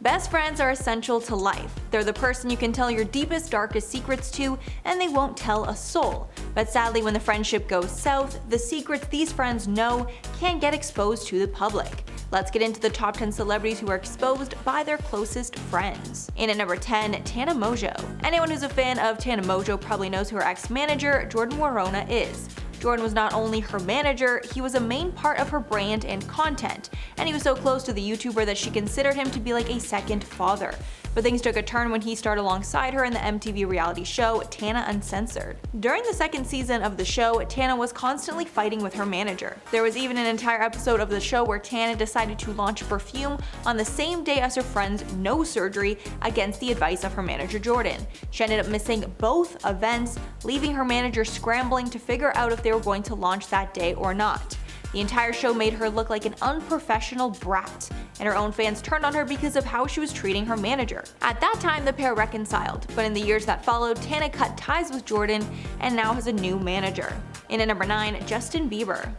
Best friends are essential to life. They're the person you can tell your deepest, darkest secrets to, and they won't tell a soul. But sadly, when the friendship goes south, the secrets these friends know can't get exposed to the public. Let's get into the top 10 celebrities who are exposed by their closest friends. In at number 10, Tana Mongeau. Anyone who's a fan of Tana Mongeau probably knows who her ex-manager, Jordan Warona, is. Jordan was not only her manager, he was a main part of her brand and content, and he was so close to the YouTuber that she considered him to be like a second father. But things took a turn when he starred alongside her in the MTV reality show Tana Uncensored. During the second season of the show, Tana was constantly fighting with her manager. There was even an entire episode of the show where Tana decided to launch perfume on the same day as her friend's nose surgery against the advice of her manager Jordan. She ended up missing both events, leaving her manager scrambling to figure out if they were going to launch that day or not. The entire show made her look like an unprofessional brat, and her own fans turned on her because of how she was treating her manager. At that time, the pair reconciled, but in the years that followed, Tana cut ties with Jordan and now has a new manager. In at number 9, Justin Bieber.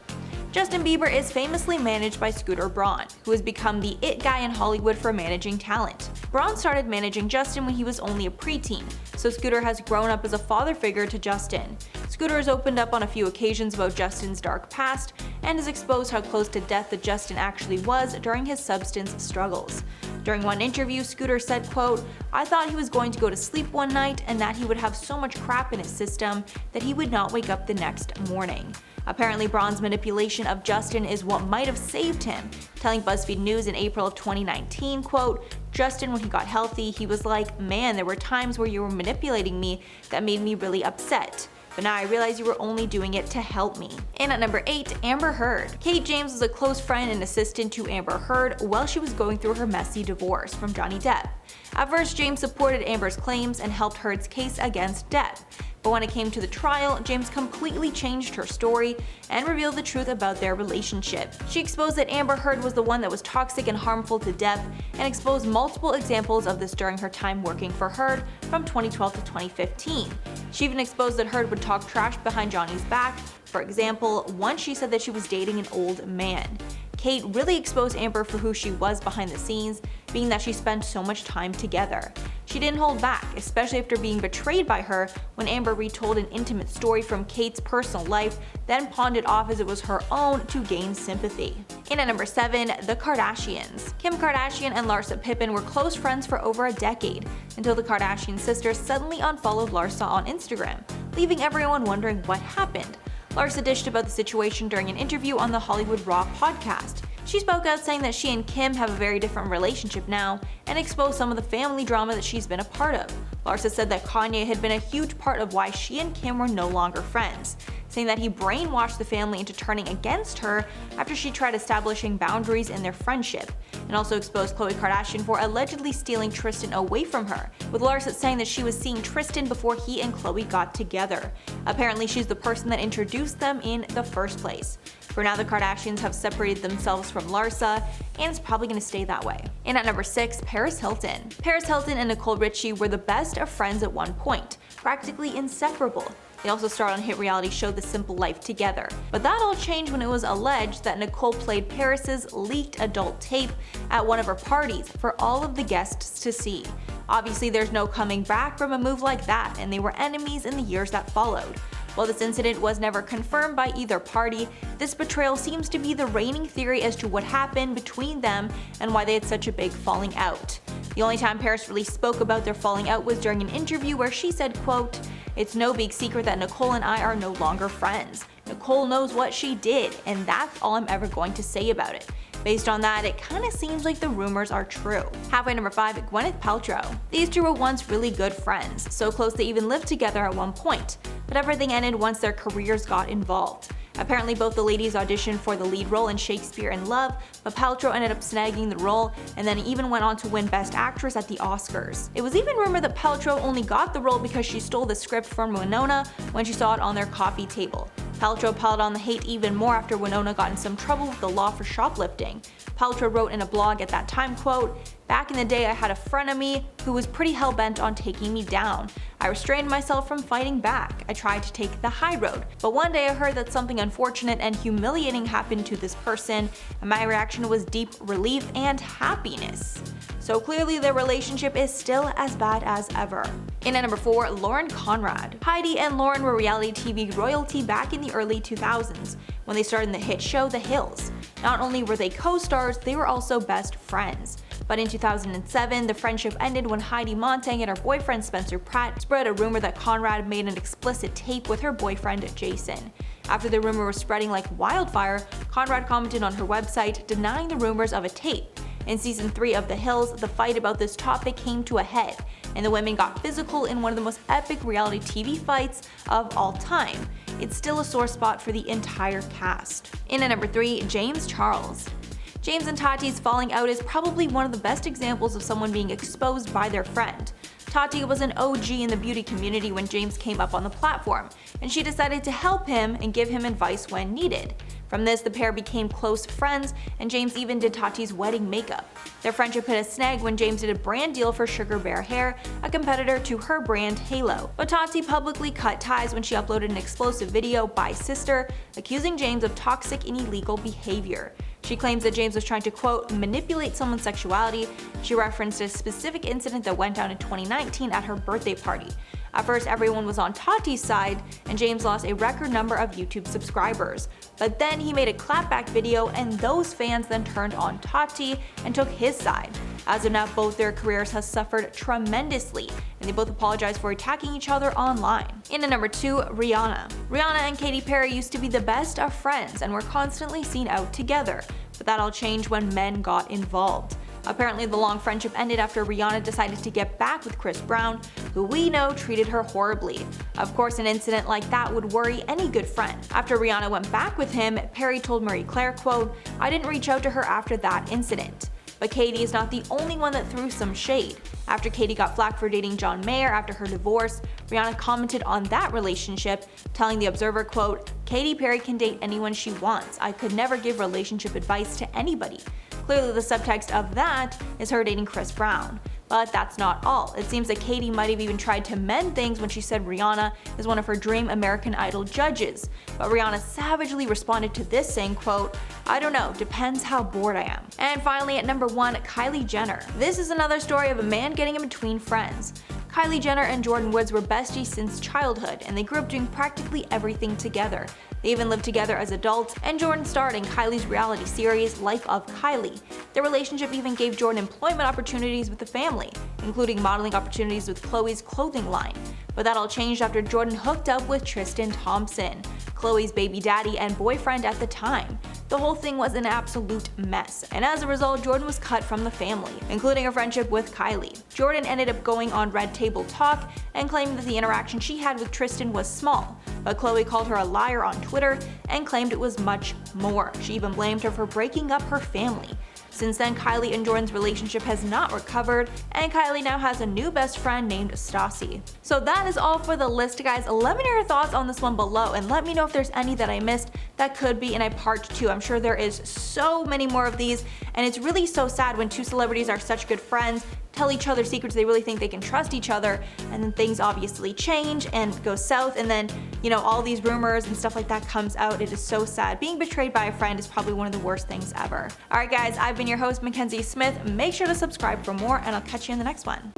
Justin Bieber is famously managed by Scooter Braun, who has become the it guy in Hollywood for managing talent. Braun started managing Justin when he was only a preteen, so Scooter has grown up as a father figure to Justin. Scooter has opened up on a few occasions about Justin's dark past and has exposed how close to death that Justin actually was during his substance struggles. During one interview, Scooter said, quote, "I thought he was going to go to sleep one night and that he would have so much crap in his system that he would not wake up the next morning." Apparently, Braun's manipulation of Justin is what might have saved him, telling BuzzFeed News in April of 2019, quote, "Justin, when he got healthy, he was like, man, there were times where you were manipulating me that made me really upset. But now I realize you were only doing it to help me." And at number 8, Amber Heard. Kate James was a close friend and assistant to Amber Heard while she was going through her messy divorce from Johnny Depp. At first, James supported Amber's claims and helped Heard's case against Depp. But when it came to the trial, James completely changed her story and revealed the truth about their relationship. She exposed that Amber Heard was the one that was toxic and harmful to Depp, and exposed multiple examples of this during her time working for Heard from 2012 to 2015. She even exposed that Heard would talk trash behind Johnny's back. For example, once she said that she was dating an old man. Kate really exposed Amber for who she was behind the scenes, being that she spent so much time together. She didn't hold back, especially after being betrayed by her when Amber retold an intimate story from Kate's personal life, then pawned it off as it was her own to gain sympathy. In at number 7, the Kardashians. Kim Kardashian and Larsa Pippen were close friends for over a decade, until the Kardashian sisters suddenly unfollowed Larsa on Instagram, leaving everyone wondering what happened. Larsa dished about the situation during an interview on the Hollywood Raw podcast. She spoke out saying that she and Kim have a very different relationship now and exposed some of the family drama that she's been a part of. Larsa said that Kanye had been a huge part of why she and Kim were no longer friends, saying that he brainwashed the family into turning against her after she tried establishing boundaries in their friendship, and also exposed Khloe Kardashian for allegedly stealing Tristan away from her, with Larsa saying that she was seeing Tristan before he and Khloe got together. Apparently, she's the person that introduced them in the first place. For now, the Kardashians have separated themselves from Larsa, and it's probably going to stay that way. And at number 6, Paris Hilton. Paris Hilton and Nicole Richie were the best of friends at one point, practically inseparable. They also starred on hit reality show The Simple Life together. But that all changed when it was alleged that Nicole played Paris's leaked adult tape at one of her parties for all of the guests to see. Obviously, there's no coming back from a move like that, and they were enemies in the years that followed. While this incident was never confirmed by either party, this betrayal seems to be the reigning theory as to what happened between them and why they had such a big falling out. The only time Paris really spoke about their falling out was during an interview where she said, quote, "It's no big secret that Nicole and I are no longer friends. Nicole knows what she did, and that's all I'm ever going to say about it." Based on that, it kinda seems like the rumors are true. Halfway number 5, Gwyneth Paltrow. These two were once really good friends, so close they even lived together at one point, but everything ended once their careers got involved. Apparently both the ladies auditioned for the lead role in Shakespeare in Love, but Paltrow ended up snagging the role and then even went on to win Best Actress at the Oscars. It was even rumored that Paltrow only got the role because she stole the script from Winona when she saw it on their coffee table. Paltrow piled on the hate even more after Winona got in some trouble with the law for shoplifting. Paltrow wrote in a blog at that time, quote, "Back in the day I had a frenemy who was pretty hell-bent on taking me down. I restrained myself from fighting back. I tried to take the high road. But one day I heard that something unfortunate and humiliating happened to this person, and my reaction was deep relief and happiness." so clearly their relationship is still as bad as ever. In at number 4, Lauren Conrad. Heidi and Lauren were reality TV royalty back in the early 2000s when they starred in the hit show The Hills. Not only were they co-stars, they were also best friends. But in 2007, the friendship ended when Heidi Montag and her boyfriend Spencer Pratt spread a rumor that Conrad made an explicit tape with her boyfriend Jason. After the rumor was spreading like wildfire, Conrad commented on her website denying the rumors of a tape. In season 3 of The Hills, the fight about this topic came to a head, and the women got physical in one of the most epic reality TV fights of all time. It's still a sore spot for the entire cast. In at number 3, James Charles. James and Tati's falling out is probably one of the best examples of someone being exposed by their friend. Tati was an OG in the beauty community when James came up on the platform, and she decided to help him and give him advice when needed. From this, the pair became close friends, and James even did Tati's wedding makeup. Their friendship hit a snag when James did a brand deal for Sugar Bear Hair, a competitor to her brand Halo. But Tati publicly cut ties when she uploaded an explosive video by Sister, accusing James of toxic and illegal behavior. She claims that James was trying to, quote, manipulate someone's sexuality. She referenced a specific incident that went down in 2019 at her birthday party. At first, everyone was on Tati's side, and James lost a record number of YouTube subscribers. But then he made a clapback video, and those fans then turned on Tati and took his side. As of now, both their careers have suffered tremendously, and they both apologized for attacking each other online. In at number 2, Rihanna. Rihanna and Katy Perry used to be the best of friends and were constantly seen out together, but that all changed when men got involved. Apparently, the long friendship ended after Rihanna decided to get back with Chris Brown, who we know treated her horribly. Of course, an incident like that would worry any good friend. After Rihanna went back with him, Perry told Marie Claire, quote, "I didn't reach out to her after that incident." But Katy is not the only one that threw some shade. After Katy got flack for dating John Mayer after her divorce, Rihanna commented on that relationship, telling The Observer, quote, "Katy Perry can date anyone she wants. I could never give relationship advice to anybody." Clearly the subtext of that is her dating Chris Brown. But that's not all. It seems that Katy might have even tried to mend things when she said Rihanna is one of her dream American Idol judges. But Rihanna savagely responded to this saying, quote, "I don't know, depends how bored I am." And finally at number 1, Kylie Jenner. This is another story of a man getting in between friends. Kylie Jenner and Jordyn Woods were besties since childhood, and they grew up doing practically everything together. They even lived together as adults, and Jordyn starred in Kylie's reality series, Life of Kylie. Their relationship even gave Jordyn employment opportunities with the family, including modeling opportunities with Khloe's clothing line. But that all changed after Jordyn hooked up with Tristan Thompson, Khloe's baby daddy and boyfriend at the time. The whole thing was an absolute mess, and as a result, Jordyn was cut from the family, including her friendship with Kylie. Jordyn ended up going on Red Table Talk and claiming that the interaction she had with Tristan was small, but Khloe called her a liar on Twitter and claimed it was much more. She even blamed her for breaking up her family. Since then, Kylie and Jordyn's relationship has not recovered, and Kylie now has a new best friend named Stassi. So that is all for the list, guys. Let me know your thoughts on this one below, and let me know if there's any that I missed that could be in a part 2. I'm sure there is so many more of these, and it's really so sad when two celebrities are such good friends, tell each other secrets they really think they can trust each other, and then things obviously change and go south, and then, you know, all these rumors and stuff like that comes out. It is so sad. Being betrayed by a friend is probably one of the worst things ever. Alright guys, I've been your host Mackenzie Smith. Make sure to subscribe for more, and I'll catch you in the next one.